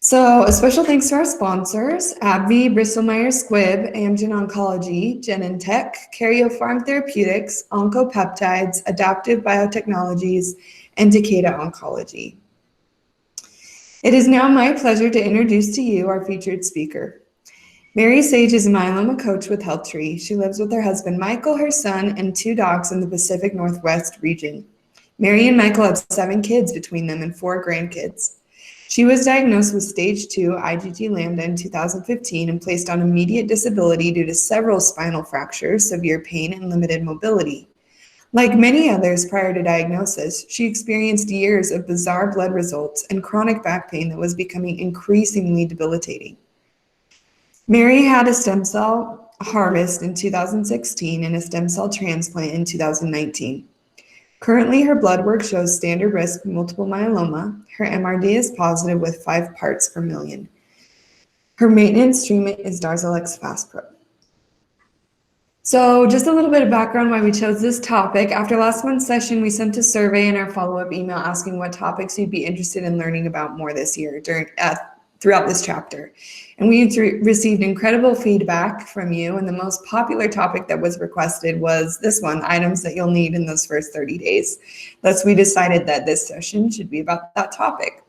So a special thanks to our sponsors, AbbVie, Bristol Myers Squibb, Amgen Oncology, Genentech, Karyopharm Therapeutics, Oncopeptides, Adaptive Biotechnologies, and Takeda Oncology. It is now my pleasure to introduce to you our featured speaker. Mary Sage is a myeloma coach with HealthTree. She lives with her husband Michael, her son, and 2 dogs in the Pacific Northwest region. Mary and Michael have 7 kids between them and 4 grandkids. She was diagnosed with stage 2 IgG lambda in 2015 and placed on immediate disability due to several spinal fractures, severe pain, and limited mobility. Like many others prior to diagnosis, she experienced years of bizarre blood results and chronic back pain that was becoming increasingly debilitating. Mary had a stem cell harvest in 2016 and a stem cell transplant in 2019. Currently, her blood work shows standard risk multiple myeloma. Her MRD is positive with 5 parts per million. Her maintenance treatment is Darzalex Faspro. So just a little bit of background why we chose this topic. After last month's session, we sent a survey in our follow-up email asking what topics you'd be interested in learning about more this year throughout this chapter. And we received incredible feedback from you, and the most popular topic that was requested was this one, items that you'll need in those first 30 days. Thus, we decided that this session should be about that topic.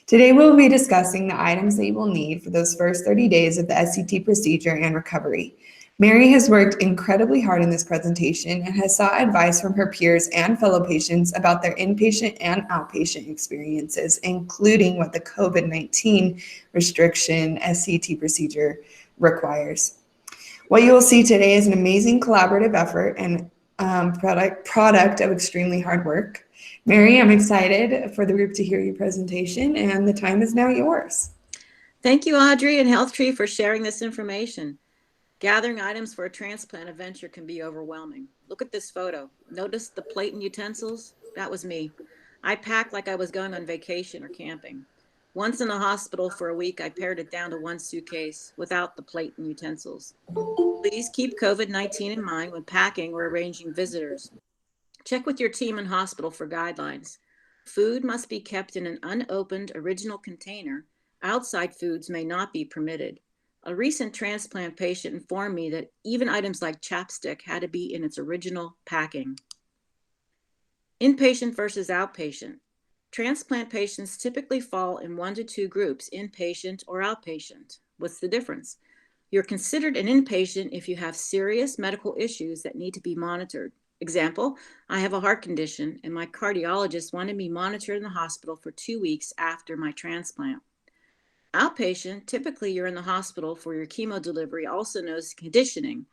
Today, we'll be discussing the items that you will need for those first 30 days of the SCT procedure and recovery. Mary has worked incredibly hard in this presentation and has sought advice from her peers and fellow patients about their inpatient and outpatient experiences, including what the COVID-19 restriction SCT procedure requires. What you will see today is an amazing collaborative effort and product of extremely hard work. Mary, I'm excited for the group to hear your presentation, and the time is now yours. Thank you, Audrey and HealthTree, for sharing this information. Gathering items for a transplant adventure can be overwhelming. Look at this photo. Notice the plate and utensils? That was me. I packed like I was going on vacation or camping. Once in the hospital for a week, I pared it down to 1 suitcase without the plate and utensils. Please keep COVID-19 in mind when packing or arranging visitors. Check with your team in hospital for guidelines. Food must be kept in an unopened original container. Outside foods may not be permitted. A recent transplant patient informed me that even items like chapstick had to be in its original packing. Inpatient versus outpatient. Transplant patients typically fall in 1 to 2 groups, inpatient or outpatient. What's the difference? You're considered an inpatient if you have serious medical issues that need to be monitored. Example, I have a heart condition and my cardiologist wanted me monitored in the hospital for 2 weeks after my transplant. Outpatient, typically you're in the hospital for your chemo delivery, also known as conditioning.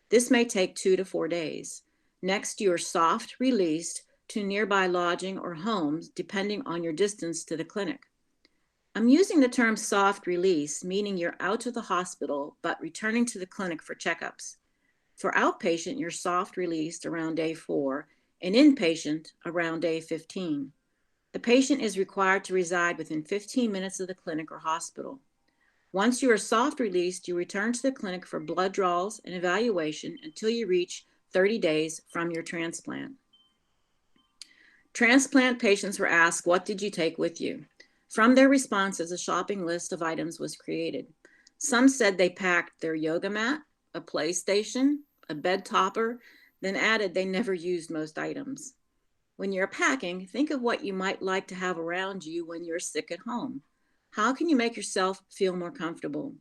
This may take 2 to 4 days. Next, you are soft released to nearby lodging or homes, depending on your distance to the clinic. I'm using the term soft release, meaning you're out of the hospital, but returning to the clinic for checkups. For outpatient, you're soft released around day 4 and inpatient around day 15. The patient is required to reside within 15 minutes of the clinic or hospital. Once you are soft released, you return to the clinic for blood draws and evaluation until you reach 30 days from your transplant. Transplant patients were asked, what did you take with you? From their responses, a shopping list of items was created. Some said they packed their yoga mat, a PlayStation, a bed topper, then added they never used most items. When you're packing, think of what you might like to have around you when you're sick at home. How can you make yourself feel more comfortable?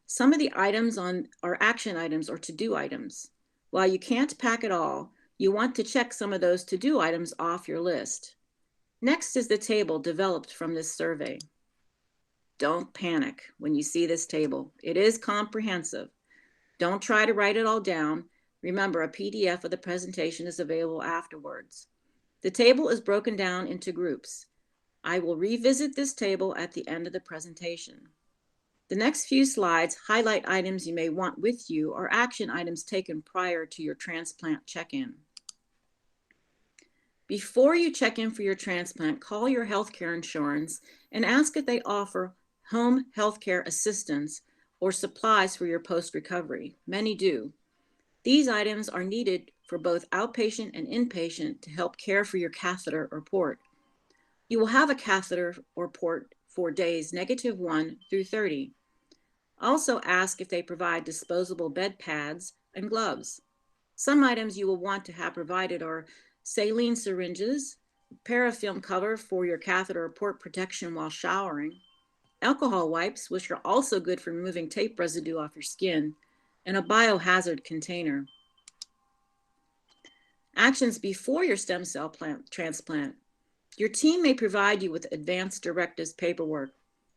Some of the items are action items or to-do items. While you can't pack it all, you want to check some of those to-do items off your list. Next is the table developed from this survey. Don't panic when you see this table. It is comprehensive. Don't try to write it all down. Remember, a PDF of the presentation is available afterwards. The table is broken down into groups. I will revisit this table at the end of the presentation. The next few slides highlight items you may want with you or action items taken prior to your transplant check-in. Before you check in for your transplant, call your healthcare insurance and ask if they offer home healthcare assistance or supplies for your post-recovery. Many do. These items are needed for both outpatient and inpatient to help care for your catheter or port. You will have a catheter or port for days -1 through 30. Also ask if they provide disposable bed pads and gloves. Some items you will want to have provided are saline syringes, parafilm cover for your catheter or port protection while showering, alcohol wipes, which are also good for removing tape residue off your skin, and a biohazard container. Actions before your stem cell transplant. Your team may provide you with advanced directives paperwork.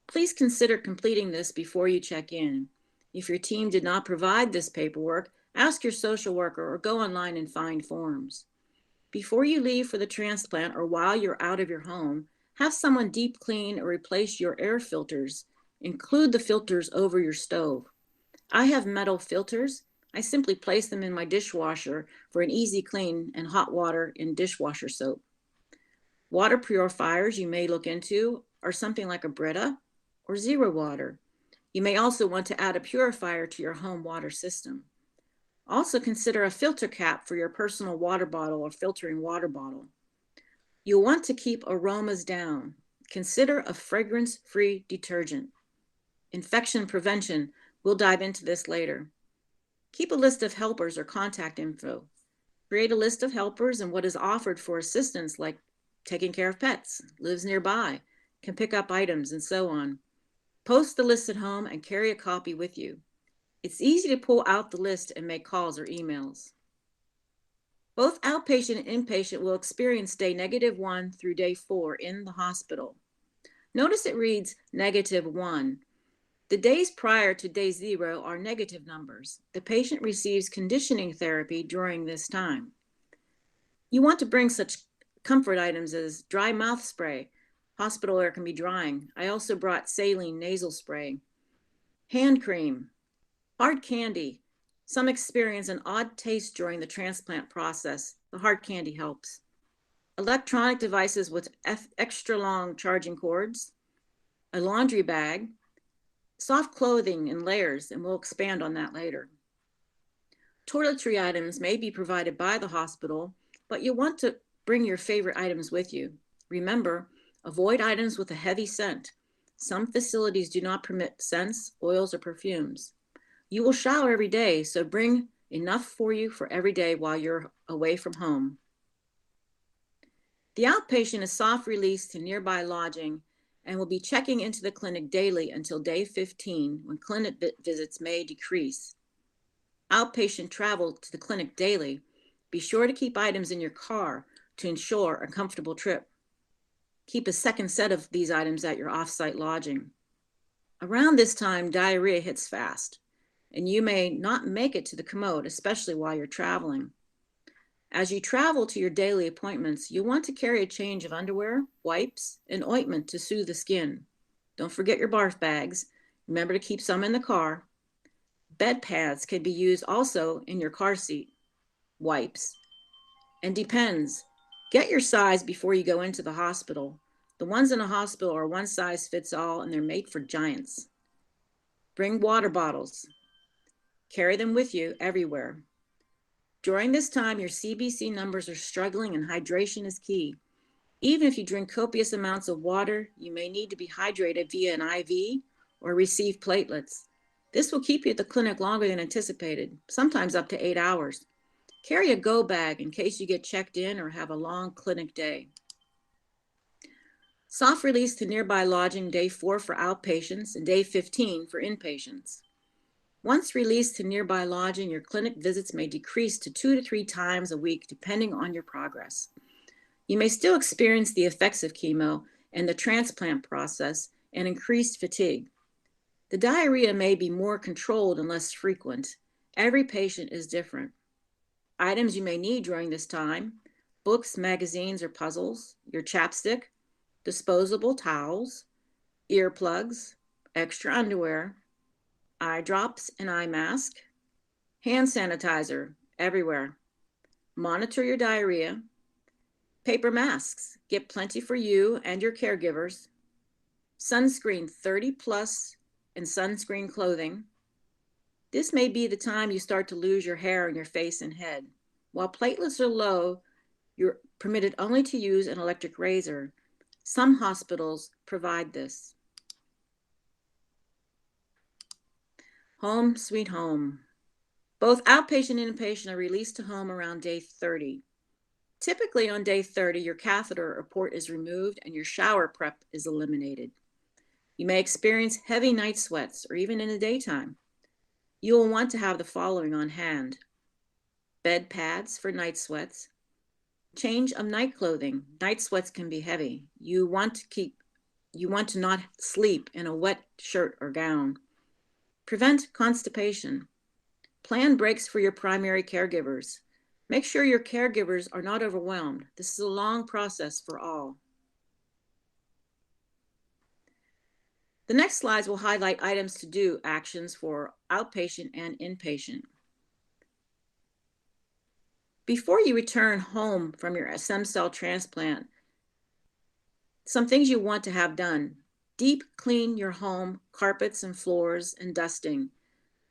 Please consider completing this before you check in. If your team did not provide this paperwork, ask your social worker or go online and find forms. Before you leave for the transplant or while you're out of your home, have someone deep clean or replace your air filters. Include the filters over your stove. I have metal filters. I simply place them in my dishwasher for an easy clean and hot water and dishwasher soap. Water purifiers you may look into are something like a Brita or Zero Water. You may also want to add a purifier to your home water system. Also consider a filter cap for your personal water bottle or filtering water bottle. You'll want to keep aromas down. Consider a fragrance-free detergent. Infection prevention, we'll dive into this later. Keep a list of helpers or contact info. Create a list of helpers and what is offered for assistance, like taking care of pets, lives nearby, can pick up items, and so on. Post the list at home and carry a copy with you. It's easy to pull out the list and make calls or emails. Both outpatient and inpatient will experience day -1 through day 4 in the hospital. Notice it reads -1. The days prior to day 0 are negative numbers. The patient receives conditioning therapy during this time. You want to bring such comfort items as dry mouth spray. Hospital air can be drying. I also brought saline nasal spray, hand cream, hard candy. Some experience an odd taste during the transplant process. The hard candy helps. Electronic devices with extra long charging cords, a laundry bag, soft clothing in layers, and we'll expand on that later. Toiletry items may be provided by the hospital, but you'll want to bring your favorite items with you. Remember, avoid items with a heavy scent. Some facilities do not permit scents, oils, or perfumes. You will shower every day, so bring enough for you for every day while you're away from home. The outpatient is soft released to nearby lodging and will be checking into the clinic daily until day 15, when clinic visits may decrease. Outpatient travel to the clinic daily. Be sure to keep items in your car to ensure a comfortable trip. Keep a second set of these items at your off-site lodging. Around this time, diarrhea hits fast, and you may not make it to the commode, especially while you're traveling. As you travel to your daily appointments, you'll want to carry a change of underwear, wipes, and ointment to soothe the skin. Don't forget your barf bags. Remember to keep some in the car. Bed pads can be used also in your car seat. Wipes. And depends. Get your size before you go into the hospital. The ones in a hospital are one size fits all, and they're made for giants. Bring water bottles. Carry them with you everywhere. During this time, your CBC numbers are struggling and hydration is key. Even if you drink copious amounts of water, you may need to be hydrated via an IV or receive platelets. This will keep you at the clinic longer than anticipated, sometimes up to 8 hours. Carry a go bag in case you get checked in or have a long clinic day. Soft release to nearby lodging day 4 for outpatients and day 15 for inpatients. Once released to nearby lodging, your clinic visits may decrease to 2 to 3 times a week, depending on your progress. You may still experience the effects of chemo and the transplant process and increased fatigue. The diarrhea may be more controlled and less frequent. Every patient is different. Items you may need during this time: books, magazines, or puzzles, your chapstick, disposable towels, earplugs, extra underwear, eye drops and eye mask, hand sanitizer everywhere. Monitor your diarrhea. Paper masks, get plenty for you and your caregivers. Sunscreen 30 plus and sunscreen clothing. This may be the time you start to lose your hair on your face and head. While platelets are low, you're permitted only to use an electric razor. Some hospitals provide this. Home sweet home. Both outpatient and inpatient are released to home around day 30. Typically on day 30, your catheter or port is removed and your shower prep is eliminated. You may experience heavy night sweats or even in the daytime. You will want to have the following on hand: bed pads for night sweats, change of night clothing. Night sweats can be heavy. You want to not sleep in a wet shirt or gown. Prevent constipation. Plan breaks for your primary caregivers. Make sure your caregivers are not overwhelmed. This is a long process for all. The next slides will highlight items to do actions for outpatient and inpatient. Before you return home from your stem cell transplant, some things you want to have done: deep clean your home, carpets and floors, and dusting.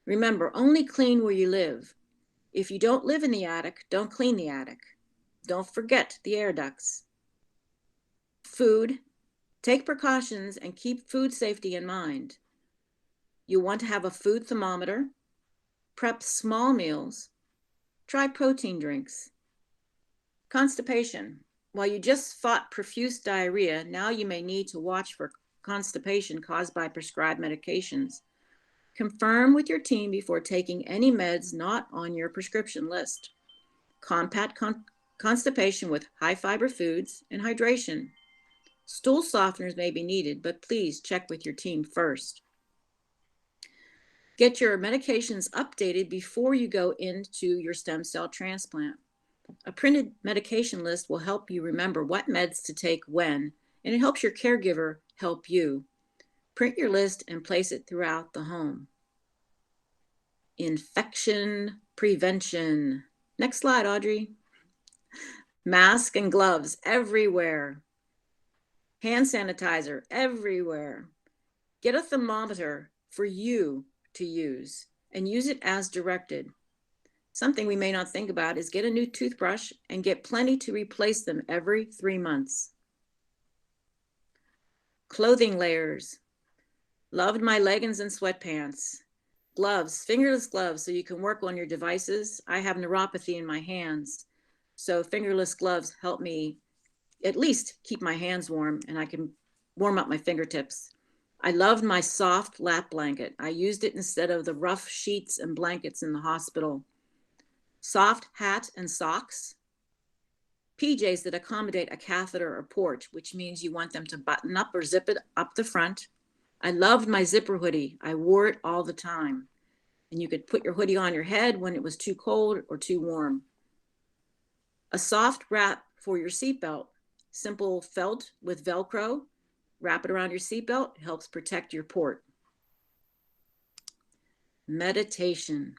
Remember, only clean where you live. If you don't live in the attic, don't clean the attic. Don't forget the air ducts. Food. Take precautions and keep food safety in mind. You want to have a food thermometer. Prep small meals. Try protein drinks. Constipation. While you just fought profuse diarrhea, now you may need to watch for constipation caused by prescribed medications. Confirm with your team before taking any meds not on your prescription list. Combat constipation with high fiber foods and hydration. Stool softeners may be needed, but please check with your team first. Get your medications updated before you go into your stem cell transplant. A printed medication list will help you remember what meds to take when, and it helps your caregiver help you. Print your list and place it throughout the home. Infection prevention. Next slide, Audrey. Mask and gloves everywhere. Hand sanitizer everywhere. Get a thermometer for you to use and use it as directed. Something we may not think about is get a new toothbrush and get plenty to replace them every 3 months. Clothing layers. Loved my leggings and sweatpants. Gloves, fingerless gloves, so you can work on your devices. I have neuropathy in my hands, so fingerless gloves help me at least keep my hands warm, and I can warm up my fingertips. I loved my soft lap blanket. I used it instead of the rough sheets and blankets in the hospital. Soft hat and socks. PJs that accommodate a catheter or port, which means you want them to button up or zip it up the front. I loved my zipper hoodie. I wore it all the time. And you could put your hoodie on your head when it was too cold or too warm. A soft wrap for your seatbelt. Simple felt with Velcro. Wrap it around your seatbelt. It helps protect your port. Meditation.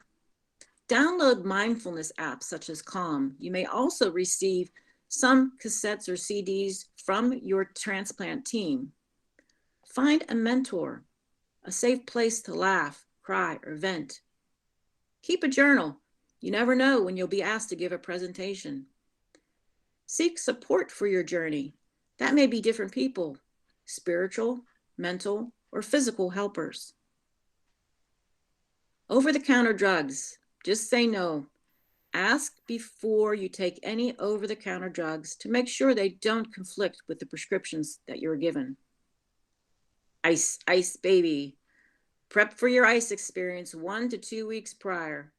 Download mindfulness apps such as Calm. You may also receive some cassettes or CDs from your transplant team. Find a mentor, a safe place to laugh, cry, or vent. Keep a journal. You never know when you'll be asked to give a presentation. Seek support for your journey. That may be different people, spiritual, mental, or physical helpers. Over-the-counter drugs. Just say no. Ask before you take any over-the-counter drugs to make sure they don't conflict with the prescriptions that you're given. Ice baby. Prep for your ice experience 1 to 2 weeks prior.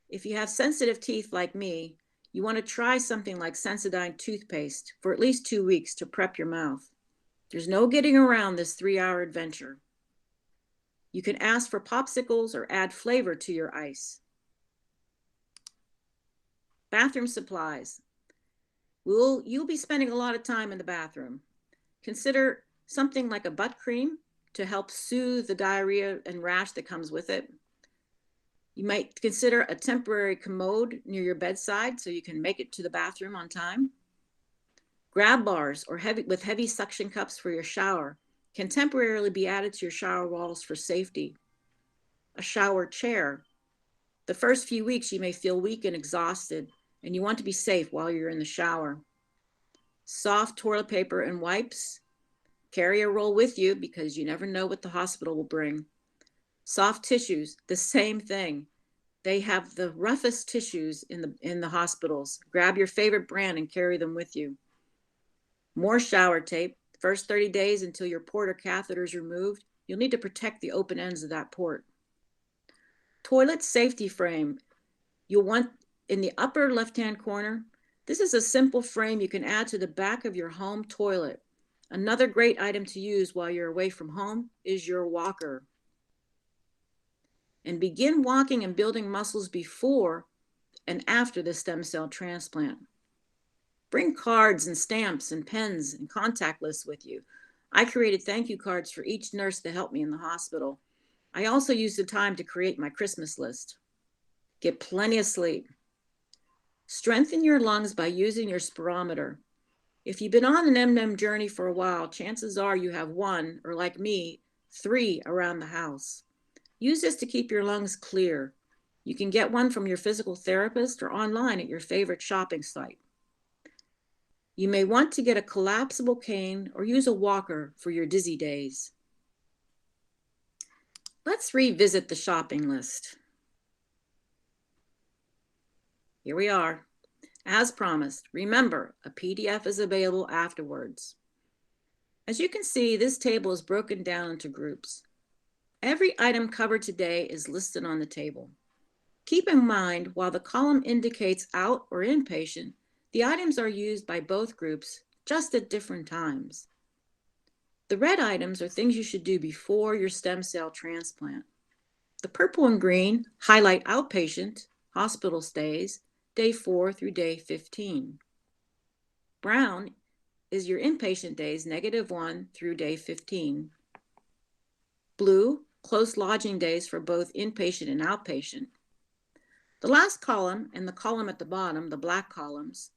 If you have sensitive teeth like me, you want to try something like Sensodyne toothpaste for at least 2 weeks to prep your mouth. There's no getting around this 3-hour adventure. You can ask for popsicles or add flavor to your ice. Bathroom supplies. You'll be spending a lot of time in the bathroom. Consider something like a butt cream to help soothe the diarrhea and rash that comes with it. You might consider a temporary commode near your bedside so you can make it to the bathroom on time. Grab bars or heavy suction cups for your shower can temporarily be added to your shower walls for safety. A shower chair. The first few weeks you may feel weak and exhausted, and you want to be safe while you're in the shower. Soft toilet paper and wipes. Carry a roll with you because you never know what the hospital will bring. Soft tissues, the same thing. They have the roughest tissues in the hospitals. Grab your favorite brand and carry them with you. More shower tape. First 30 days until your port or catheter is removed, you'll need to protect the open ends of that port. Toilet safety frame. You'll want in the upper left-hand corner. This is a simple frame you can add to the back of your home toilet. Another great item to use while you're away from home is your walker. And begin walking and building muscles before and after the stem cell transplant. Bring cards and stamps and pens and contact lists with you. I created thank you cards for each nurse that helped me in the hospital. I also used the time to create my Christmas list. Get plenty of sleep. Strengthen your lungs by using your spirometer. If you've been on an M&M journey for a while, chances are you have one, or like me, 3 around the house. Use this to keep your lungs clear. You can get one from your physical therapist or online at your favorite shopping site. You may want to get a collapsible cane or use a walker for your dizzy days. Let's revisit the shopping list. Here we are. As promised, remember, a PDF is available afterwards. As you can see, this table is broken down into groups. Every item covered today is listed on the table. Keep in mind, while the column indicates out or inpatient, the items are used by both groups, just at different times. The red items are things you should do before your stem cell transplant. The purple and green highlight outpatient, hospital stays, day 4 through day 15. Brown is your inpatient days, -1 through day 15. Blue, close lodging days for both inpatient and outpatient. The last column and the column at the bottom, the black columns,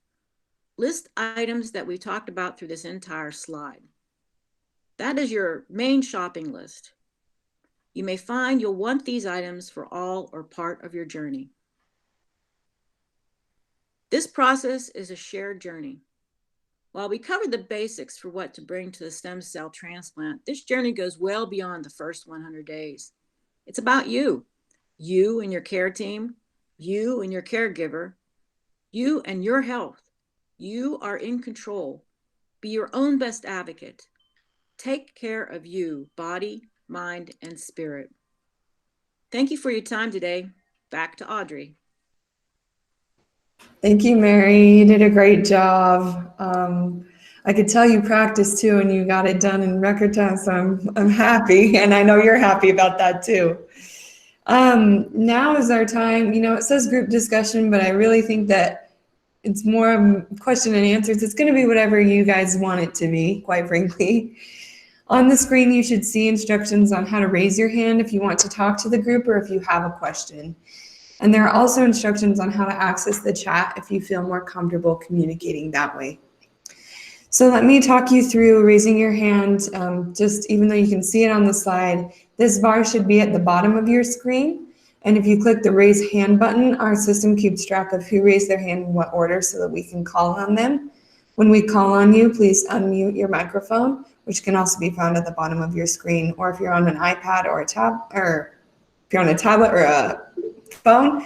list items that we talked about through this entire slide. That is your main shopping list. You may find you'll want these items for all or part of your journey. This process is a shared journey. While we covered the basics for what to bring to the stem cell transplant, this journey goes well beyond the first 100 days. It's about you and your care team, you and your caregiver, you and your health. You are in control. Be your own best advocate. Take care of you, body, mind, and spirit. Thank you for your time today. Back to Audrey. Thank you, Mary. You did a great job. I could tell you practiced too, and you got it done in record time, so I'm happy, and I know you're happy about that too. Now is our time. It says group discussion, but I really think that it's more question and answers. It's going to be whatever you guys want it to be, quite frankly. On the screen, you should see instructions on how to raise your hand if you want to talk to the group or if you have a question. And there are also instructions on how to access the chat if you feel more comfortable communicating that way. So let me talk you through raising your hand. Just even though you can see it on the slide, this bar should be at the bottom of your screen. And if you click the raise hand button, our system keeps track of who raised their hand in what order so that we can call on them. When we call on you, please unmute your microphone, which can also be found at the bottom of your screen. Or if you're on an iPad or if you're on a tablet or a phone,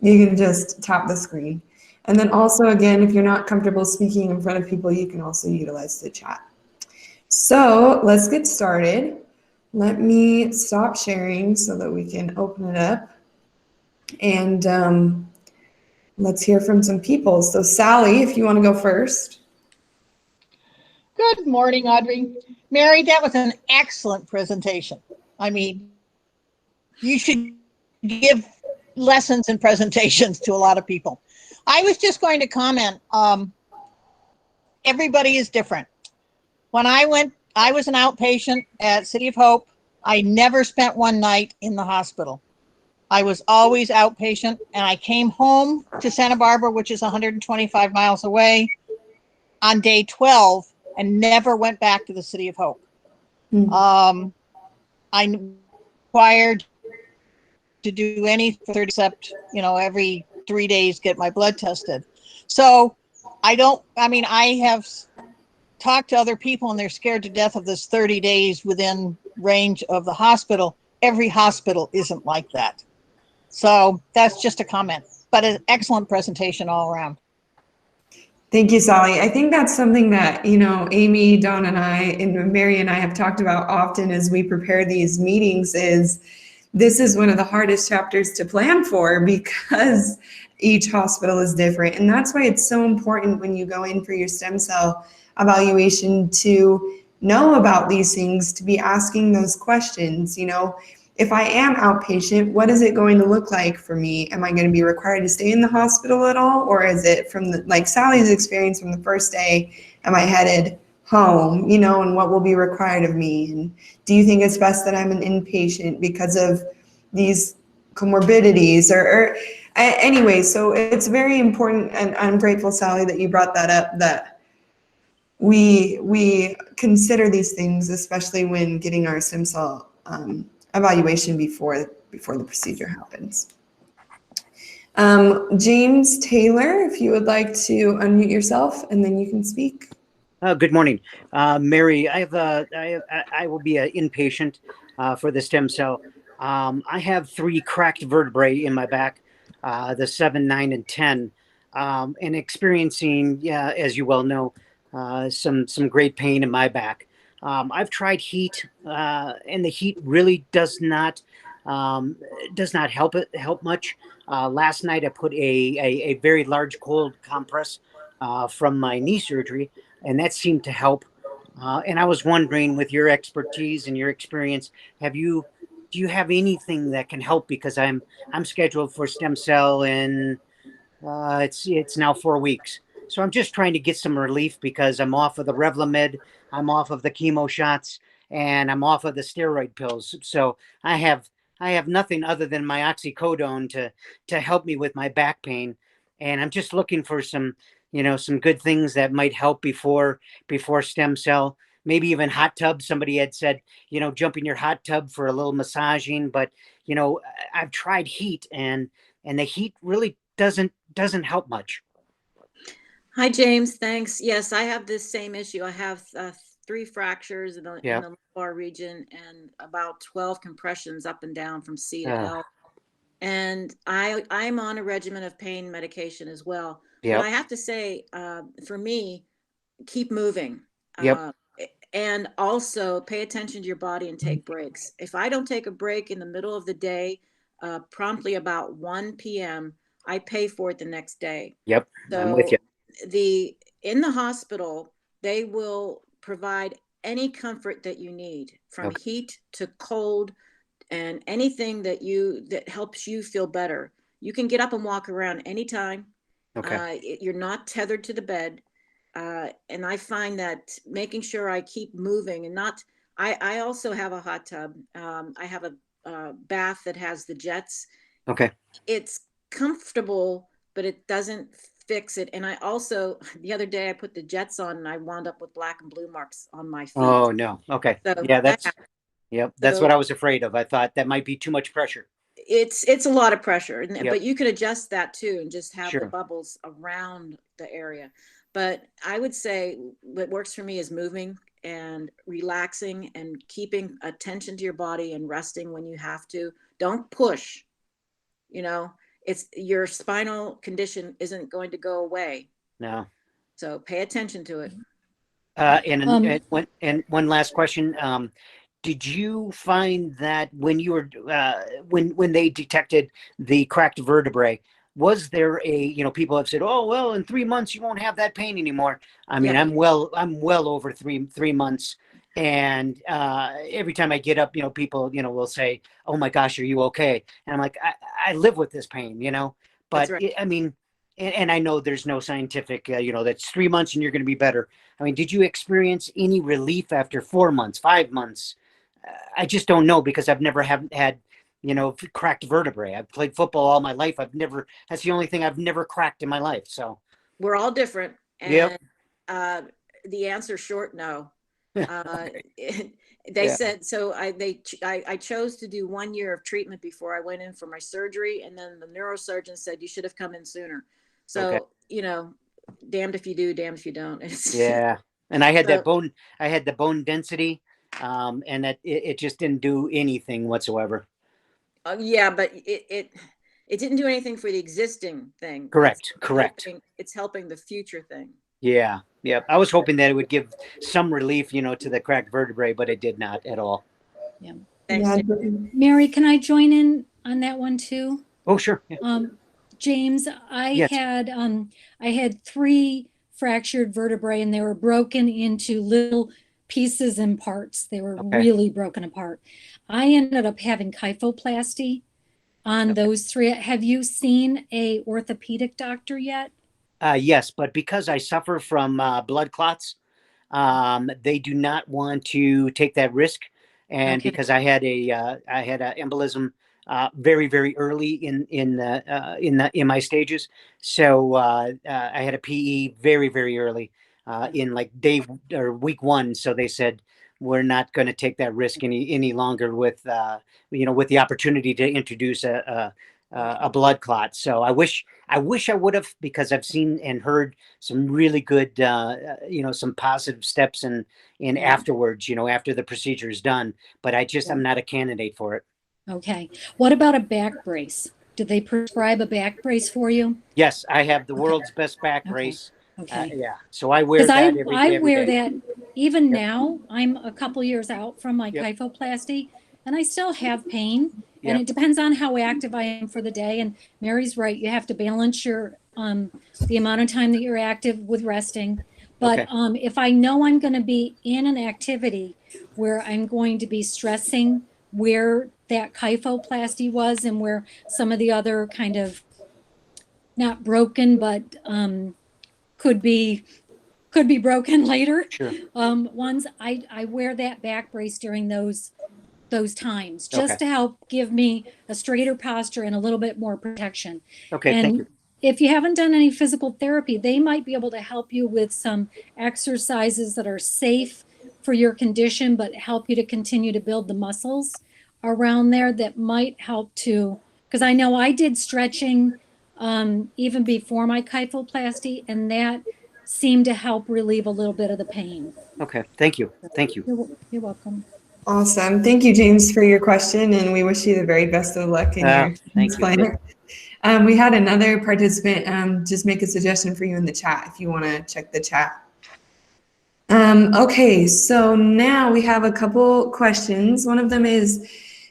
you can just tap the screen. And then also, again, if you're not comfortable speaking in front of people, you can also utilize the chat. So let's get started. Let me stop sharing so that we can open it up. And let's hear from some people. So Sally, if you want to go first. Good morning, Audrey. Mary, that was an excellent presentation. I mean, you should give lessons and presentations to a lot of people. I was just going to comment, everybody is different. When I was an outpatient at City of Hope. I never spent one night in the hospital. I was always outpatient, and I came home to Santa Barbara, which is 125 miles away, on day 12 and never went back to the City of Hope. I required to do anything except, every 3 days get my blood tested. So I have talked to other people and they're scared to death of this 30 days within range of the hospital. every hospital isn't like that. So that's just a comment, but an excellent presentation all around. Thank you, Sally. I think that's something that, Amy, Dawn, and I, and Mary and I have talked about often as we prepare these meetings is this is one of the hardest chapters to plan for because each hospital is different. And that's why it's so important when you go in for your stem cell evaluation to know about these things, to be asking those questions. If I am outpatient, what is it going to look like for me? Am I going to be required to stay in the hospital at all? Or is it like Sally's experience from the first day, am I headed home, and what will be required of me? And do you think it's best that I'm an inpatient because of these comorbidities anyway, so it's very important, and I'm grateful, Sally, that you brought that up, that we consider these things, especially when getting our stem cell evaluation before the procedure happens. James Taylor, if you would like to unmute yourself, and then you can speak. Good morning, Mary. I will be an inpatient for the stem cell. I have 3 cracked vertebrae in my back, the 7, 9, and 10, and experiencing, as you well know, some great pain in my back. I've tried heat, and the heat really does not help much. Last night I put a very large cold compress from my knee surgery, and that seemed to help. And I was wondering, with your expertise and your experience, do you have anything that can help? Because I'm scheduled for stem cell in it's now 4 weeks. So I'm just trying to get some relief because I'm off of the Revlimid, I'm off of the chemo shots, and I'm off of the steroid pills. So I have nothing other than my oxycodone to help me with my back pain. And I'm just looking for some good things that might help before stem cell. Maybe even hot tub. Somebody had said, jump in your hot tub for a little massaging, but I've tried heat, and the heat really doesn't help much. Hi, James. Thanks. Yes, I have this same issue. I have 3 fractures in the lumbar region and about 12 compressions up and down from C to L. And I'm on a regimen of pain medication as well. But I have to say, for me, keep moving. And also pay attention to your body and take breaks. If I don't take a break in the middle of the day, promptly about 1 p.m., I pay for it the next day. Yep, so I'm with you. In the hospital, they will provide any comfort that you need, from heat to cold, and anything that helps you feel better. You can get up and walk around anytime. You're not tethered to the bed. And I find that making sure I keep moving and not, I also have a hot tub. I have a bath that has the jets. It's comfortable, but it doesn't fix it. And I also, the other day I put the jets on and I wound up with black and blue marks on my feet. Oh no. Okay. So that's what I was afraid of. I thought that might be too much pressure. It's a lot of pressure, but you can adjust that too and just have the bubbles around the area. But I would say what works for me is moving and relaxing and keeping attention to your body and resting when you have to. Don't push. It's your spinal condition isn't going to go away. No. So pay attention to it. And one last question. Did you find that when you were when they detected the cracked vertebrae, was there people have said, oh well, in 3 months you won't have that pain anymore? I mean, I'm well over three months, and every time I get up, people will say, oh my gosh, are you okay? And I'm like, I live with this pain, but I mean, and I know there's no scientific that's 3 months and you're going to be better. I mean, did you experience any relief after 4 months, 5 months? I just don't know, because I've never had cracked vertebrae. I've played football all my life. That's the only thing I've never cracked in my life. So we're all different. And the answer short, no. They said, so I chose to do 1 year of treatment before I went in for my surgery. And then the neurosurgeon said, you should have come in sooner. So, damned if you do, damned if you don't. And I had the bone density and that it just didn't do anything whatsoever. Yeah, but it didn't do anything for the existing thing. Correct. Correct. It's helping the future thing. Yeah. Yeah. I was hoping that it would give some relief, to the cracked vertebrae, but it did not at all. Yeah. Thanks, Yeah, Jane. Mary, can I join in on that one too? Oh, sure. Yeah. James, Yes. I had 3 fractured vertebrae and they were broken into little pieces and parts. They were Okay. really broken apart. I ended up having kyphoplasty on Okay. those 3. Have you seen a orthopedic doctor yet? Yes, but because I suffer from blood clots, they do not want to take that risk. And Okay. because I had a embolism very, very early in my stages, so I had a PE very, very early in like day or week 1. So they said we're not going to take that risk any longer with with the opportunity to introduce a blood clot. So I wish I would have, because I've seen and heard some really good, some positive steps in afterwards, after the procedure is done. But I'm not a candidate for it. Okay. What about a back brace? Did they prescribe a back brace for you? Yes, I have the Okay. world's best back Okay. brace. Okay. Yeah, so I wear Because that every I every wear day. that even Yep. now. I'm a couple years out from my Yep. kyphoplasty and I still have pain. And Yep. it depends on how active I am for the day. And Mary's right. You have to balance your the amount of time that you're active with resting. But Okay. if I know I'm going to be in an activity where I'm going to be stressing where that kyphoplasty was and where some of the other kind of not broken, but could be broken later. Sure. Ones I wear that back brace during those times just Okay. to help give me a straighter posture and a little bit more protection. Okay. And Thank you. if you haven't done any physical therapy, they might be able to help you with some exercises that are safe for your condition, but help you to continue to build the muscles around there that might help to, because I know I did stretching even before my kyphoplasty, and that seemed to help relieve a little bit of the pain. Okay. Thank you. Thank you. You're welcome. awesome. Thank you, James, for your question, and we wish you the very best of luck in your Thank you. transplant. We had another participant just make a suggestion for you in the chat if you want to check the chat. Okay, so now we have a couple questions. One of them is,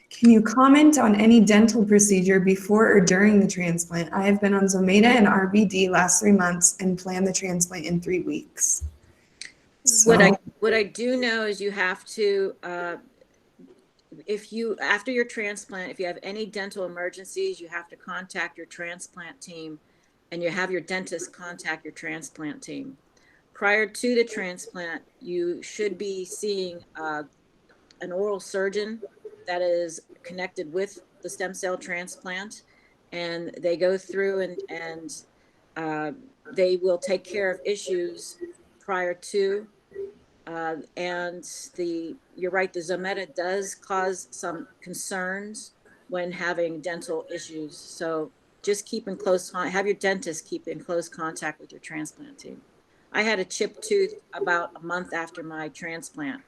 can you comment on any dental procedure before or during the transplant? I have been on Zometa and RBD last 3 months and plan the transplant in 3 weeks. What I do know is you have to, after your transplant, if you have any dental emergencies, you have to contact your transplant team, and you have your dentist contact your transplant team. Prior to the transplant, you should be seeing an oral surgeon that is connected with the stem cell transplant, and they go through and they will take care of issues prior to. And you're right, the Zometa does cause some concerns when having dental issues. So just have your dentist keep in close contact with your transplant team. I had a chipped tooth about a month after my transplant,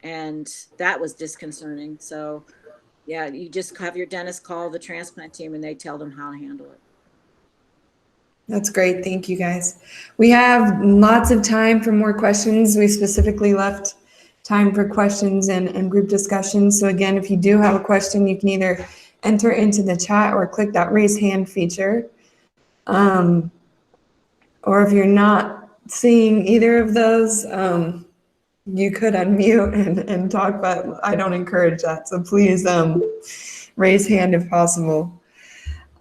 and that was disconcerting. So yeah, you just have your dentist call the transplant team and they tell them how to handle it. That's great. Thank you, guys. We have lots of time for more questions. We specifically left time for questions and group discussions. So again, if you do have a question, you can either enter into the chat or click that raise hand feature. Or if you're not seeing either of those, you could unmute and talk, but I don't encourage that. So please raise hand if possible.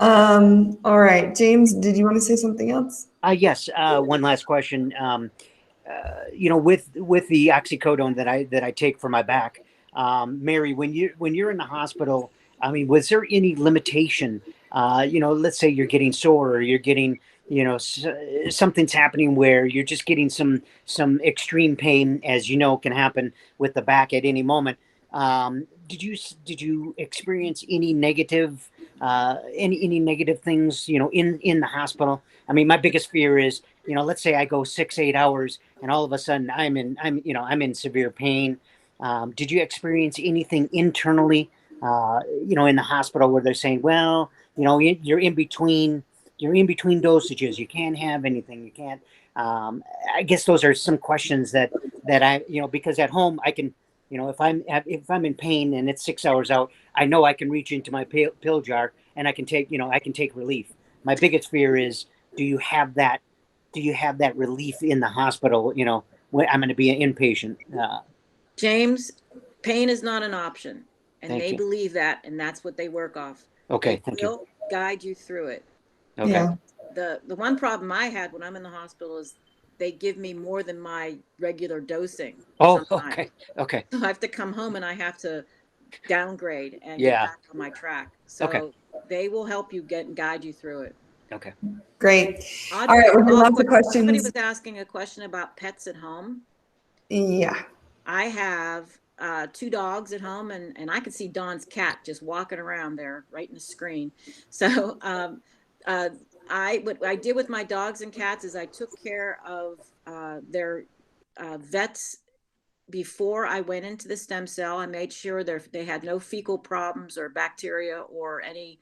All right, James, did you want to say something else? Yes. One last question. With the oxycodone that I take for my back, Mary, when you're in the hospital, I mean, was there any limitation? Let's say you're getting sore, or you're getting, something's happening where you're just getting some extreme pain, as can happen with the back at any moment. Did you experience any negative any negative things in the hospital? I mean, my biggest fear is, let's say I go 6-8 hours and all of a sudden I'm in severe pain. Did you experience anything internally, in the hospital where they're saying, well, you're in between dosages. You can't have anything. You can't. I guess those are some questions that I, because at home I can, if I'm in pain and it's 6 hours out, I know I can reach into my pill jar and I can take relief. My biggest fear is, do you have that relief in the hospital? When I'm going to be an inpatient. James, pain is not an option, and Thank they you. believe that, and that's what they work off. Okay, They thank you. will guide you through it. Okay. Yeah. The one problem I had when I'm in the hospital is they give me more than my regular dosing. Oh, sometimes. okay. So I have to come home and I have to downgrade and Yeah. get back on my track. So Okay. they will help you guide you through it. Okay. Great. Audrey, All right, we have lots of somebody questions. was asking a question about pets at home. Yeah. I have 2 dogs at home, and I can see Dawn's cat just walking around there right in the screen. So what I did with my dogs and cats is I took care of their vets before I went into the stem cell. I made sure they had no fecal problems or bacteria or any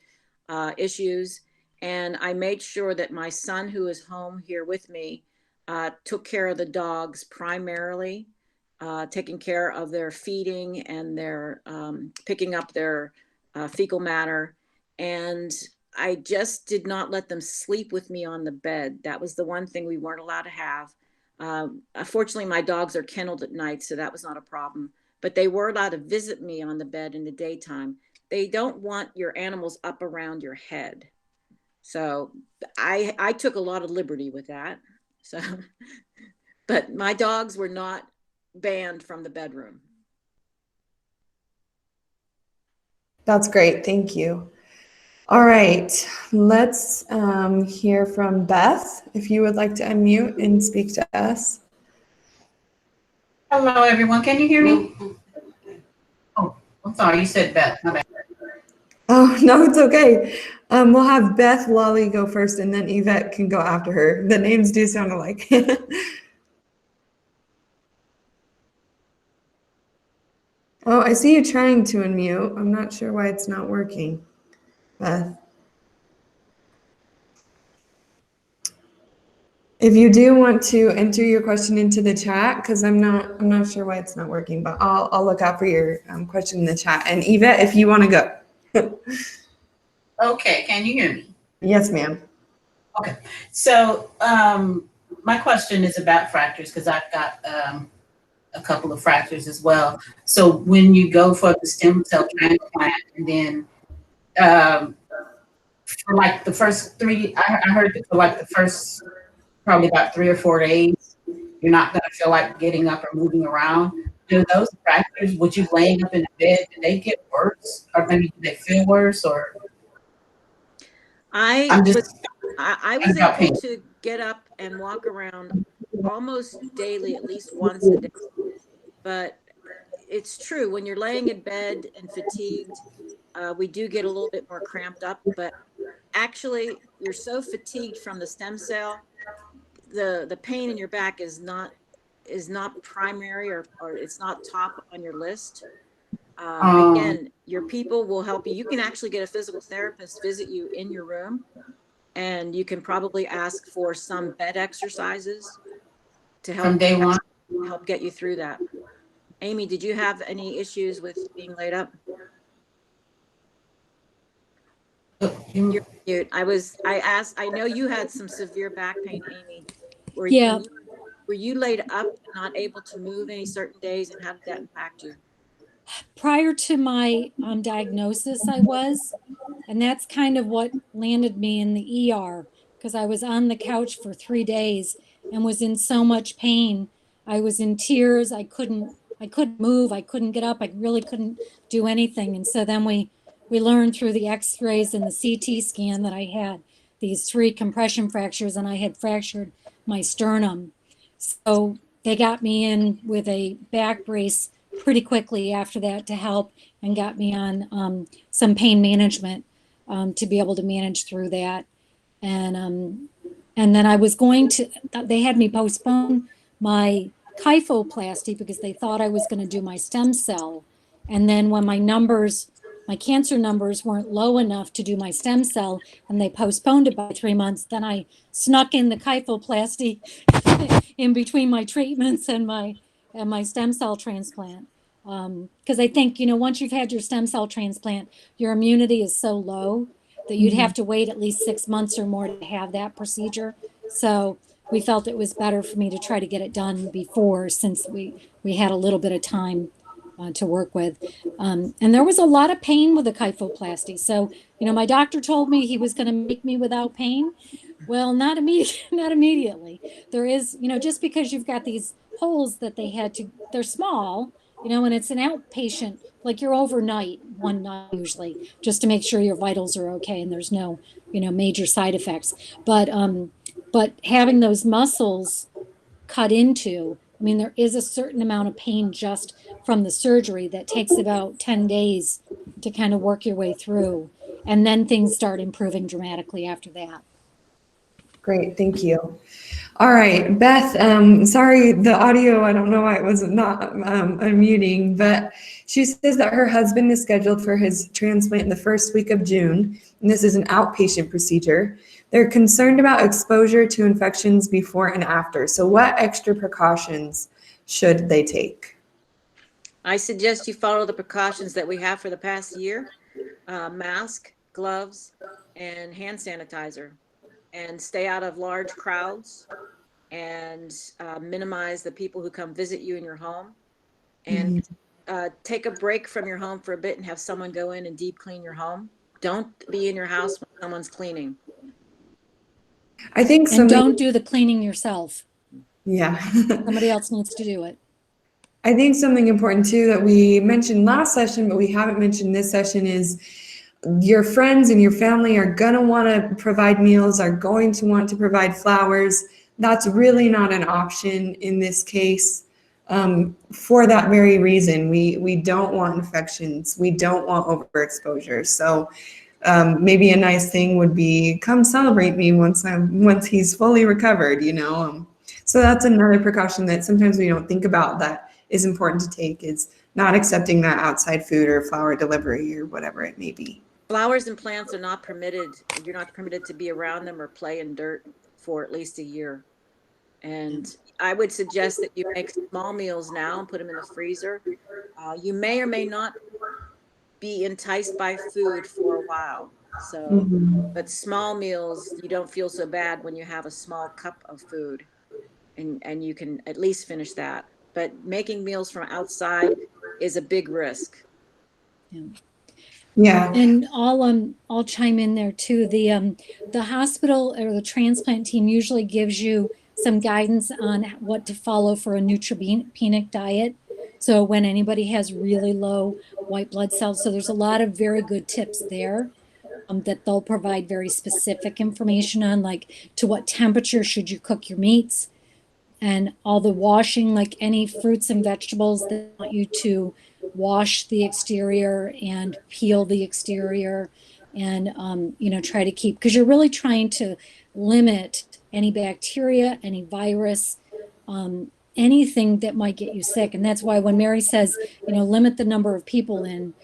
issues. And I made sure that my son, who is home here with me, took care of the dogs primarily, taking care of their feeding and their picking up their fecal matter. And I just did not let them sleep with me on the bed. That was the one thing we weren't allowed to have. Fortunately, my dogs are kenneled at night, so that was not a problem. But they were allowed to visit me on the bed in the daytime. They don't want your animals up around your head. So I took a lot of liberty with that. So, but my dogs were not banned from the bedroom. That's great. Thank you. All right, let's hear from Beth. If you would like to unmute and speak to us. Hello, everyone. Can you hear me? Oh, I'm sorry. You said Beth. My bad. Oh, no, it's okay. We'll have Beth Lolly go first, and then Yvette can go after her. The names do sound alike. Oh, I see you trying to unmute. I'm not sure why it's not working, Beth. If you do want to enter your question into the chat, because I'm not sure why it's not working, but I'll look out for your question in the chat. And Yvette, if you want to go. Okay. Can you hear me? Yes, ma'am. Okay. So my question is about fractures because I've got a couple of fractures as well. So when you go for the stem cell transplant, and then for like the first 3, I heard that for like the first probably about 3 or 4 days, you're not going to feel like getting up or moving around. Do those fractures, would you laying up in the bed, do they get worse, or maybe do they feel worse, or? I was able to get up and walk around almost daily, at least once a day. But it's true, when you're laying in bed and fatigued, we do get a little bit more cramped up. But actually, you're so fatigued from the stem cell, the pain in your back is not primary, or it's not top on your list. Again, your people will help you. You can actually get a physical therapist visit you in your room, and you can probably ask for some bed exercises to help From day one? help get you through that. Amy, did you have any issues with being laid up? You're mute. I know you had some severe back pain, Amy. Were you laid up, not able to move any certain days, and how did that impact you? Prior to my diagnosis, I was, and that's kind of what landed me in the ER, because I was on the couch for 3 days and was in so much pain. I was in tears. I couldn't move. I couldn't get up. I really couldn't do anything. And so then we learned through the x-rays and the CT scan that I had these 3 compression fractures, and I had fractured my sternum. So they got me in with a back brace pretty quickly after that to help, and got me on some pain management to be able to manage through that. And then I was they had me postpone my kyphoplasty because they thought I was going to do my stem cell. And then when my cancer numbers weren't low enough to do my stem cell and they postponed it by 3 months, then I snuck in the kyphoplasty in between my treatments and my stem cell transplant. Because I think, once you've had your stem cell transplant, your immunity is so low that you'd have to wait at least 6 months or more to have that procedure. So we felt it was better for me to try to get it done before, since we had a little bit of time to work with. And there was a lot of pain with the kyphoplasty. So, my doctor told me he was going to make me without pain. Well, not immediately. There is, just because you've got these holes that they're small, and it's an outpatient, like you're overnight one night usually, just to make sure your vitals are okay and there's no, major side effects. But having those muscles cut into, there is a certain amount of pain just from the surgery that takes about 10 days to kind of work your way through. And then things start improving dramatically after that. Great, thank you. All right, Beth, sorry, the audio, I don't know why it was not unmuting, but she says that her husband is scheduled for his transplant in the first week of June, and this is an outpatient procedure. They're concerned about exposure to infections before and after. So what extra precautions should they take? I suggest you follow the precautions that we have for the past year: mask, gloves, and hand sanitizer. And stay out of large crowds, and minimize the people who come visit you in your home. And take a break from your home for a bit and have someone go in and deep clean your home. Don't be in your house when someone's cleaning. I think And don't do the cleaning yourself. Yeah. Somebody else needs to do it. I think something important too that we mentioned last session, but we haven't mentioned this session, is your friends and your family are going to want to provide meals, are going to want to provide flowers. That's really not an option in this case, for that very reason. We don't want infections. We don't want overexposure. So maybe a nice thing would be, come celebrate me once he's fully recovered, So that's another precaution that sometimes we don't think about that is important to take, is not accepting that outside food or flower delivery or whatever it may be. Flowers and plants are not permitted. You're not permitted to be around them or play in dirt for at least a year. And I would suggest that you make small meals now and put them in the freezer. You may or may not be enticed by food for a while. So, but small meals, you don't feel so bad when you have a small cup of food, and you can at least finish that. But making meals from outside is a big risk. Yeah. And I'll chime in there too. The hospital or the transplant team usually gives you some guidance on what to follow for a neutropenic diet. So when anybody has really low white blood cells, so there's a lot of very good tips there that they'll provide very specific information on, like to what temperature should you cook your meats, and all the washing, like any fruits and vegetables, they want you to wash the exterior and peel the exterior, and try to keep, because you're really trying to limit any bacteria, any virus, anything that might get you sick. And that's why when Mary says, limit the number of people in,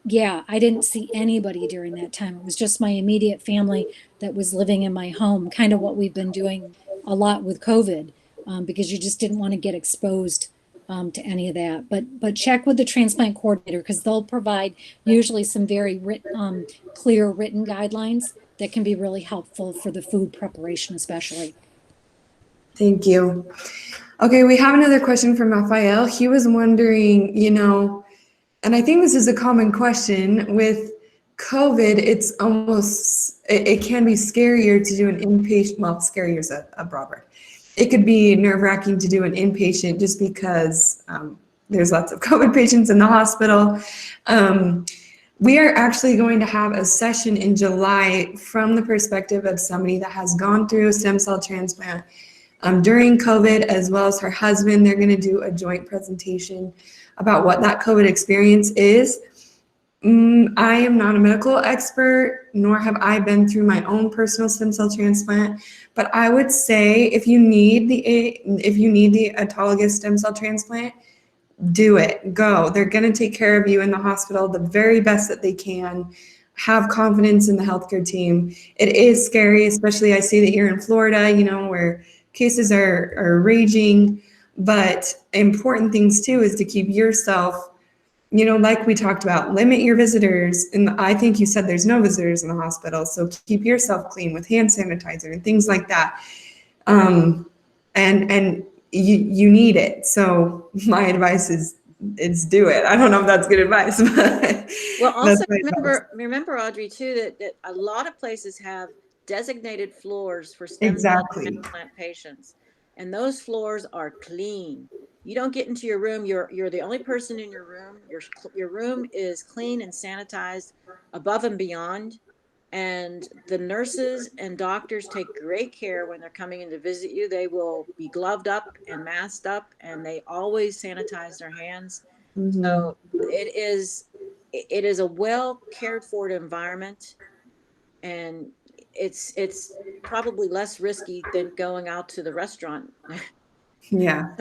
yeah, I didn't see anybody during that time. It was just my immediate family that was living in my home, kind of what we've been doing a lot with COVID, because you just didn't want to get exposed to any of that. But check with the transplant coordinator, because they'll provide usually some very clear written guidelines that can be really helpful for the food preparation especially. Thank you. Okay, we have another question from Raphael. He was wondering, and I think this is a common question with COVID, it can be scarier to do an inpatient, well, scarier is a broad word. It could be nerve-wracking to do an inpatient just because there's lots of COVID patients in the hospital. We are actually going to have a session in July from the perspective of somebody that has gone through a stem cell transplant during COVID, as well as her husband. They're going to do a joint presentation about what that COVID experience is. I am not a medical expert, nor have I been through my own personal stem cell transplant. But I would say if you need the autologous stem cell transplant, do it. Go. They're going to take care of you in the hospital the very best that they can. Have confidence in the healthcare team. It is scary, especially I see that you're in Florida, where cases are raging. But important things too is to keep yourself, like we talked about, limit your visitors. And I think you said there's no visitors in the hospital. So keep yourself clean with hand sanitizer and things like that. And you need it. So my advice is do it. I don't know if that's good advice, but well, also remember, Audrey, too, that a lot of places have designated floors for stem cell transplant patients, and those floors are clean. You don't get into your room. You're the only person in your room. Your room is clean and sanitized above and beyond. And the nurses and doctors take great care when they're coming in to visit you. They will be gloved up and masked up, and they always sanitize their hands. Mm-hmm. So it is a well cared for environment, and it's probably less risky than going out to the restaurant. Yeah.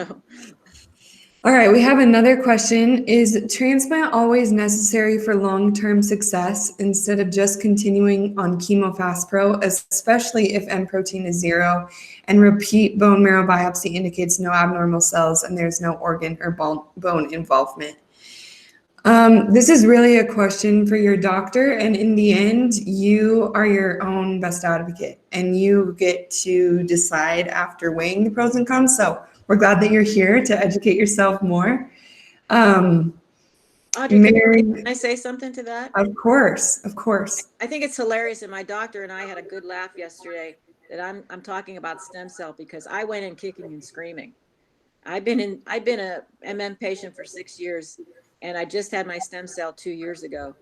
All right, we have another question. Is transplant always necessary for long-term success instead of just continuing on chemo fast pro, especially if M protein is 0 and repeat bone marrow biopsy indicates no abnormal cells and there's no organ or bone involvement? This is really a question for your doctor, and in the end, you are your own best advocate, and you get to decide after weighing the pros and cons. So we're glad that you're here to educate yourself more. Audrey, Mary, can I say something to that? Of course. I think it's hilarious, and my doctor and I had a good laugh yesterday that I'm talking about stem cell because I went in kicking and screaming. I've been a MM patient for 6 years, and I just had my stem cell 2 years ago.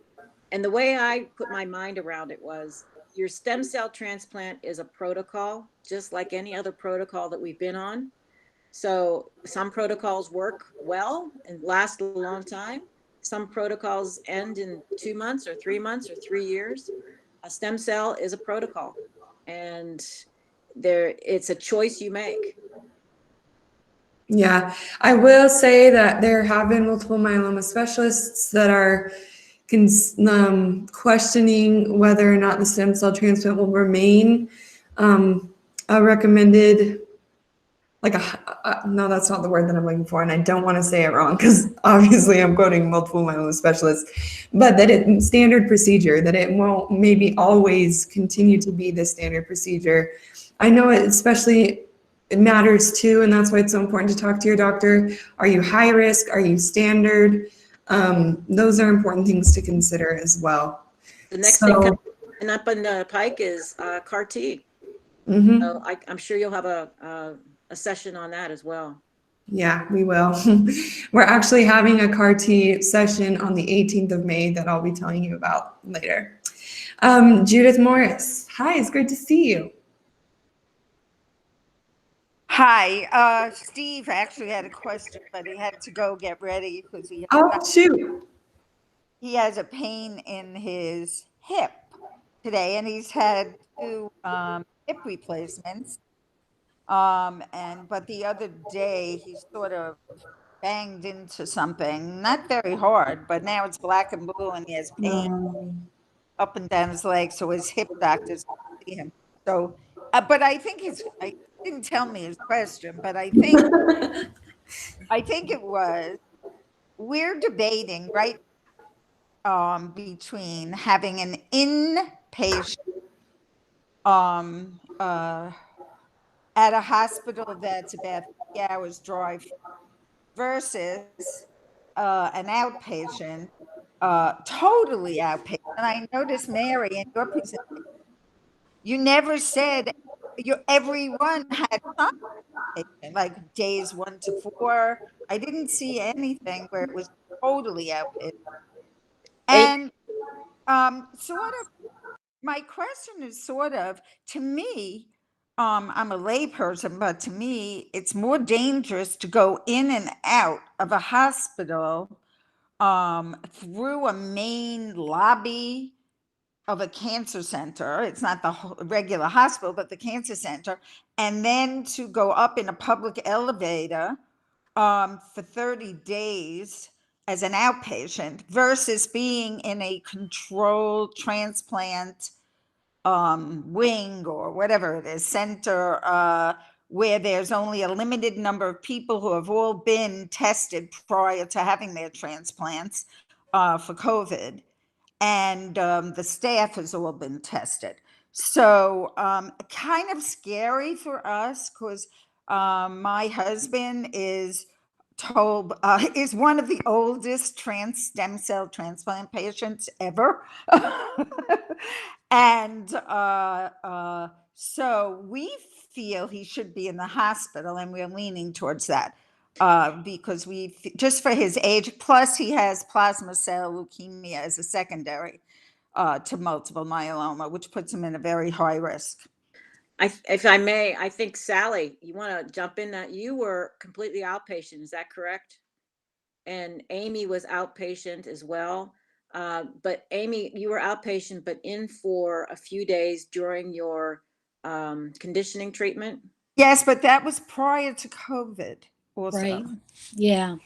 And the way I put my mind around it was, your stem cell transplant is a protocol, just like any other protocol that we've been on. So some protocols work well and last a long time. Some protocols end in 2 months or 3 months or 3 years. A stem cell is a protocol, and it's a choice you make. Yeah, I will say that there have been multiple myeloma specialists that are questioning whether or not the stem cell transplant will remain a recommended, no, that's not the word that I'm looking for, and I don't want to say it wrong because obviously I'm quoting multiple myeloma specialists, but that it's standard procedure, that it won't maybe always continue to be the standard procedure. I know it matters too, and that's why it's so important to talk to your doctor. Are you high risk? Are you standard? Those are important things to consider as well. The next thing coming up on the pike is CAR T. Mm-hmm. So I'm sure you'll have a session on that as well. Yeah, we will. We're actually having a CAR T session on the 18th of May that I'll be telling you about later. Judith Morris, hi, it's great to see you. Hi, Steve actually had a question, but he had to go get ready because he has a pain in his hip today, and he's had 2 hip replacements. But the other day he sort of banged into something, not very hard, but now it's black and blue, and he has pain up and down his leg. So his hip doctors see him. So, but I think I didn't tell me his question, but I think it was, we're debating right between having an inpatient at a hospital that's about 3 hours drive versus an outpatient, totally outpatient. And I noticed, Mary, in your presentation, you never said everyone had some outpatient, like days 1 to 4. I didn't see anything where it was totally outpatient. And sort of, my question is sort of, to me, I'm a layperson, but to me, it's more dangerous to go in and out of a hospital through a main lobby of a cancer center. It's not the regular hospital, but the cancer center. And then to go up in a public elevator for 30 days as an outpatient versus being in a controlled transplant wing or whatever it is, center, where there's only a limited number of people who have all been tested prior to having their transplants for COVID. And the staff has all been tested. So kind of scary for us because my husband is is one of the oldest stem cell transplant patients ever. And so we feel he should be in the hospital, and we're leaning towards that because just for his age, plus he has plasma cell leukemia as a secondary to multiple myeloma, which puts him in a very high risk. If I may, I think Sally, you want to jump in that you were completely outpatient. Is that correct? And Amy was outpatient as well. But Amy, you were outpatient, but in for a few days during your conditioning treatment. Yes, but that was prior to COVID also. Right. Yeah.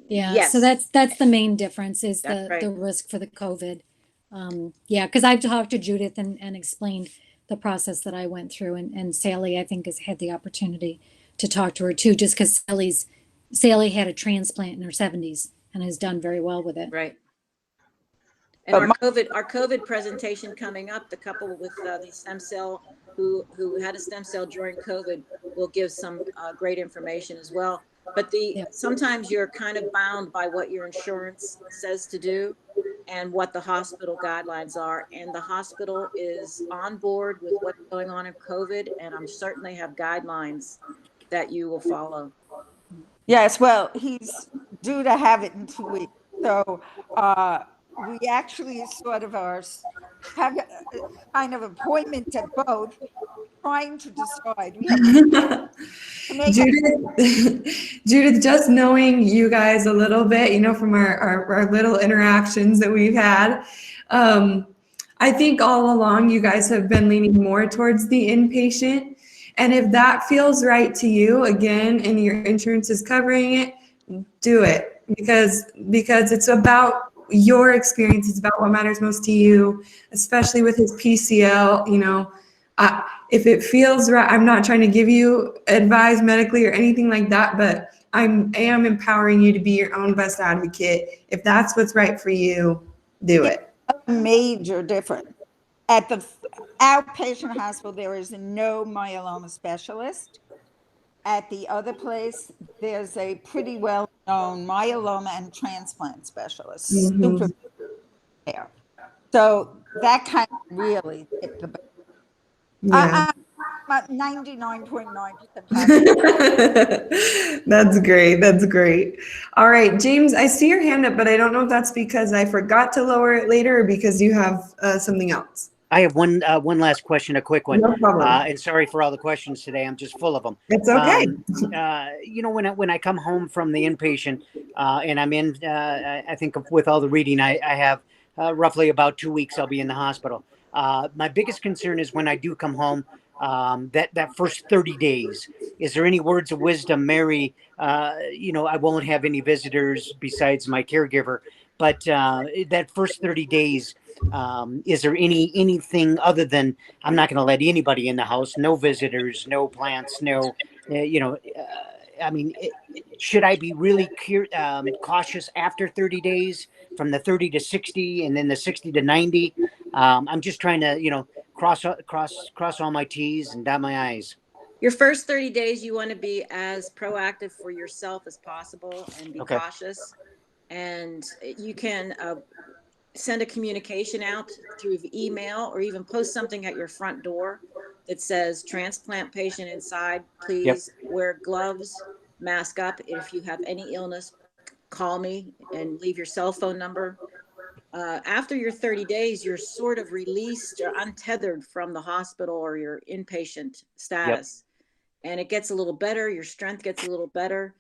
Yeah. Yes. So that's the main difference is That's right. the risk for the COVID. Yeah, because I've talked to Judith and explained the process that I went through, and Sally, I think, has had the opportunity to talk to her too, just because Sally had a transplant in her 70s and has done very well with it. Right. And our COVID presentation coming up, the couple with the stem cell who had a stem cell during COVID will give some great information as well. But sometimes you're kind of bound by what your insurance says to do and what the hospital guidelines are. And the hospital is on board with what's going on in COVID, and I'm certain they have guidelines that you will follow. Yes, well, he's due to have it in 2 weeks. So we actually sort of have a kind of appointment at both, trying to decide. We have Judith, just knowing you guys a little bit, from our little interactions that we've had, I think all along you guys have been leaning more towards the inpatient. And if that feels right to you, again, and your insurance is covering it, do it, because it's about your experience. It's about what matters most to you, especially with his PCL. If it feels right, I'm not trying to give you advice medically or anything like that, but I am empowering you to be your own best advocate. If that's what's right for you, do it. A major difference. At the outpatient hospital, there is no myeloma specialist. At the other place, there's a pretty well-known myeloma and transplant specialist. Mm-hmm. Super there. So that kind of really hit the best. Yeah. I'm 99.9%. That's great. That's great. All right, James, I see your hand up, but I don't know if that's because I forgot to lower it later or because you have something else. I have one last question, a quick one. No problem. And sorry for all the questions today. I'm just full of them. It's okay. When I come home from the inpatient and I'm in, I think with all the reading I have, roughly about 2 weeks I'll be in the hospital. My biggest concern is when I do come home, that first 30 days. Is there any words of wisdom, Mary? I won't have any visitors besides my caregiver, but that first 30 days, is there anything other than I'm not going to let anybody in the house, no visitors, no plants, no, should I be really cautious after 30 days, from the 30 to 60 and then the 60 to 90? I'm just trying to, cross all my T's and dot my I's. Your first 30 days, you want to be as proactive for yourself as possible and be cautious. And you can send a communication out through email or even post something at your front door that says transplant patient inside, please wear gloves, mask up. If you have any illness, call me and leave your cell phone number. After your 30 days, you're sort of released or untethered from the hospital or your inpatient status. And it gets a little better. Your strength gets a little better.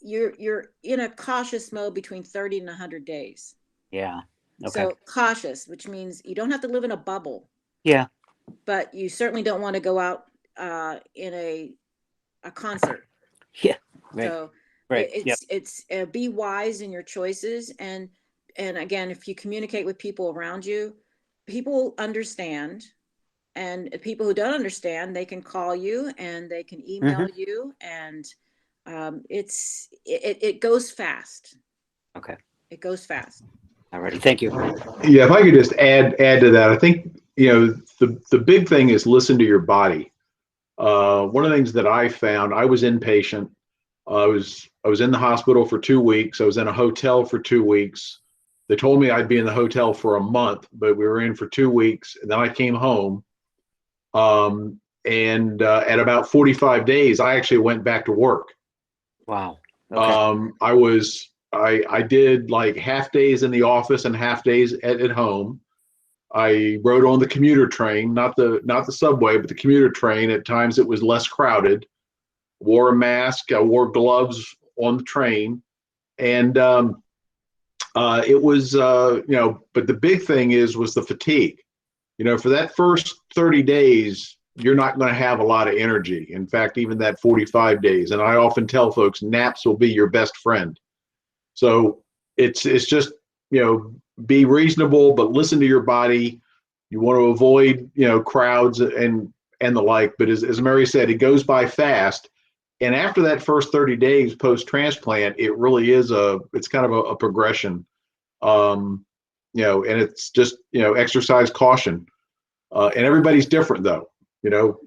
you're in a cautious mode between 30 and 100 days. Yeah. Okay. So cautious, which means you don't have to live in a bubble. Yeah. But you certainly don't want to go out in a concert. Yeah. Right. So Right. it's be wise in your choices, and again, if you communicate with people around you, people understand, and people who don't understand, they can call you and they can email you, and it goes fast. Okay. It goes fast. Alrighty. Thank you. Yeah, if I could just add to that, I think, you know, the big thing is listen to your body. One of the things that I found, I was inpatient. I was in the hospital for 2 weeks. I was in a hotel for 2 weeks. They told me I'd be in the hotel for a month, but we were in for 2 weeks. And then I came home. At about 45 days, I actually went back to work. Wow. Okay. I did like half days in the office and half days at home. I rode on the commuter train, not the subway, but the commuter train. At times it was less crowded. Wore a mask. I wore gloves on the train, and it was you know. But the big thing was the fatigue. You know, for that first 30 days, you're not going to have a lot of energy. In fact, even that 45 days, and I often tell folks, naps will be your best friend. So it's just, you know, be reasonable, but listen to your body. You want to avoid, you know, crowds and the like. But as Mary said, it goes by fast. And after that first 30 days post-transplant, it really is it's kind of a progression. You know, and it's just, you know, exercise caution. And everybody's different though, you know.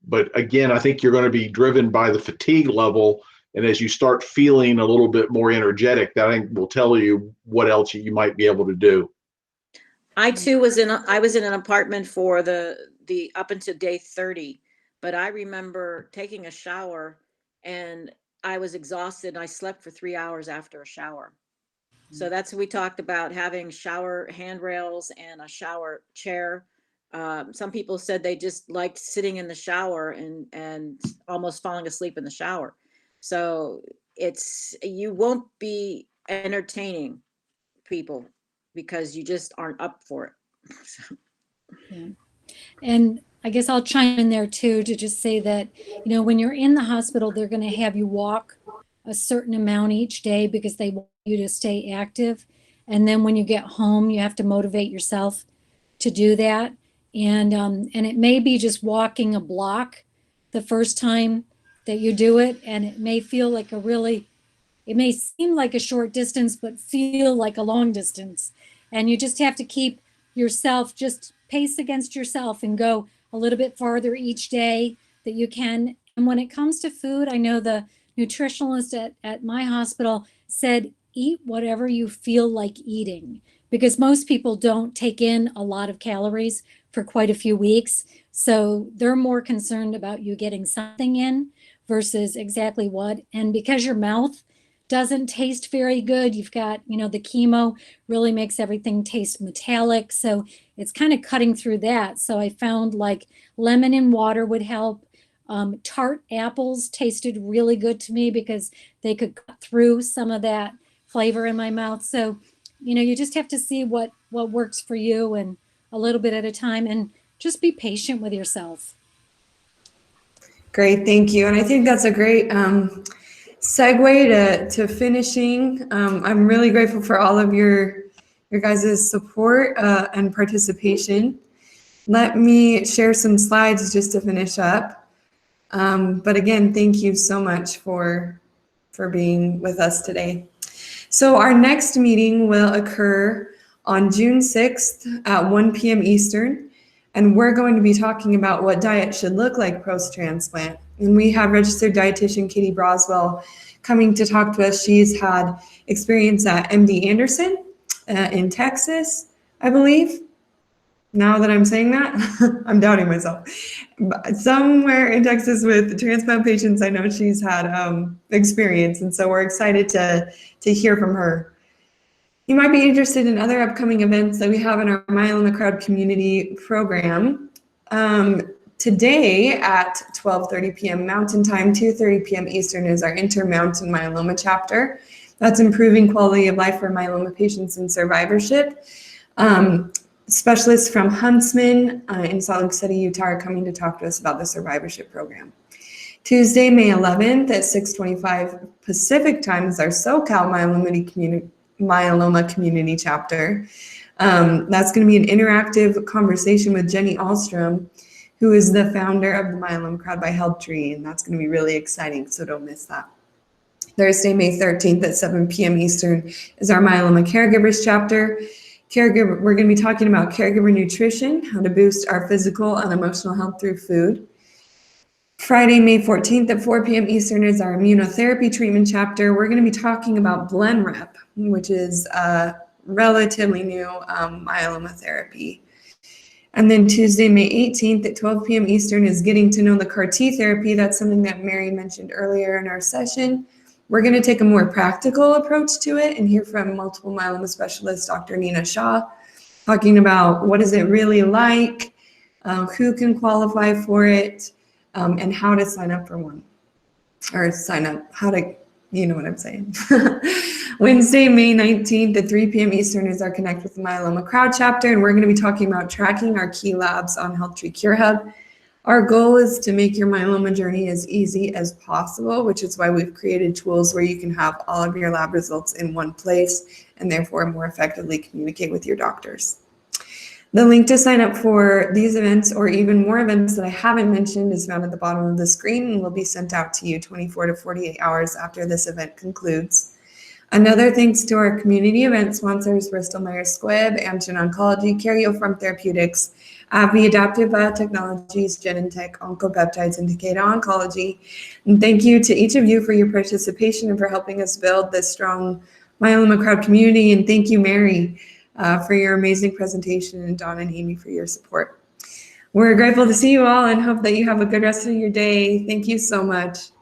But again, I think you're going to be driven by the fatigue level. And as you start feeling a little bit more energetic, that I think will tell you what else you might be able to do. I too was in an apartment for the up until day 30, but I remember taking a shower and I was exhausted and I slept for 3 hours after a shower. So that's what we talked about, having shower handrails and a shower chair. Some people said they just liked sitting in the shower and almost falling asleep in the shower. So you won't be entertaining people because you just aren't up for it. Yeah. And I guess I'll chime in there too to just say that, you know, when you're in the hospital, they're going to have you walk a certain amount each day because they want you to stay active. And then when you get home, you have to motivate yourself to do that. And it may be just walking a block the first time that you do it. And it may feel like it may seem like a short distance, but feel like a long distance. And you just have to keep yourself, just pace against yourself and go a little bit farther each day that you can. And when it comes to food, I know the nutritionalist at my hospital said, eat whatever you feel like eating, because most people don't take in a lot of calories for quite a few weeks. So they're more concerned about you getting something in versus exactly what. And because your mouth doesn't taste very good, you've got, you know, the chemo really makes everything taste metallic. So it's kind of cutting through that. So I found like lemon and water would help. Tart apples tasted really good to me because they could cut through some of that flavor in my mouth. So, you know, you just have to see what works for you, and a little bit at a time, and just be patient with yourself. Great, thank you. And I think that's a great segue to finishing. I'm really grateful for all of your guys' support and participation. Let me share some slides just to finish up. But again, thank you so much for being with us today. So our next meeting will occur on June 6th at 1 p.m. Eastern, and we're going to be talking about what diet should look like post-transplant. And we have registered dietitian Katie Broswell coming to talk to us. She's had experience at MD Anderson in Texas, I believe. Now that I'm saying that, I'm doubting myself. But somewhere in Texas with transplant patients, I know she's had experience, and so we're excited to hear from her. You might be interested in other upcoming events that we have in our Myeloma Crowd community program. Today at 12:30 p.m. Mountain Time, 2:30 p.m. Eastern is our Intermountain Myeloma chapter. That's improving quality of life for myeloma patients in survivorship. Specialists from Huntsman in Salt Lake City, Utah are coming to talk to us about the survivorship program. Tuesday, May 11th at 6:25 Pacific Time is our SoCal Myeloma Community Chapter. That's going to be an interactive conversation with Jenny Ahlstrom, who is the founder of the Myeloma Crowd by HealthTree, and that's going to be really exciting, so don't miss that. Thursday, May 13th at 7 p.m. Eastern is our Myeloma Caregivers chapter. We're going to be talking about caregiver nutrition, how to boost our physical and emotional health through food. Friday, May 14th at 4 p.m. Eastern is our immunotherapy treatment chapter. We're going to be talking about BlenRep, which is relatively new myeloma therapy. And then Tuesday, May 18th at 12 p.m. Eastern is getting to know the CAR T therapy. That's something that Mary mentioned earlier in our session. We're going to take a more practical approach to it and hear from multiple myeloma specialist, Dr. Nina Shah, talking about what is it really like, who can qualify for it, and how to sign up for one. Or sign up, how to, you know what I'm saying. Wednesday, May 19th at 3 p.m. Eastern is our Connect with the Myeloma Crowd chapter, and we're going to be talking about tracking our key labs on HealthTree Cure Hub. Our goal is to make your myeloma journey as easy as possible, which is why we've created tools where you can have all of your lab results in one place and therefore more effectively communicate with your doctors. The link to sign up for these events or even more events that I haven't mentioned is found at the bottom of the screen and will be sent out to you 24 to 48 hours after this event concludes. Another thanks to our community event sponsors, Bristol Myers Squibb, Amgen Oncology, Karyopharm Therapeutics, AbbVie Adaptive Biotechnologies, Genentech, Oncopeptides, and Takeda Oncology. And thank you to each of you for your participation and for helping us build this strong myeloma crowd community. And thank you, Mary, for your amazing presentation, and Dawn and Amy for your support. We're grateful to see you all and hope that you have a good rest of your day. Thank you so much.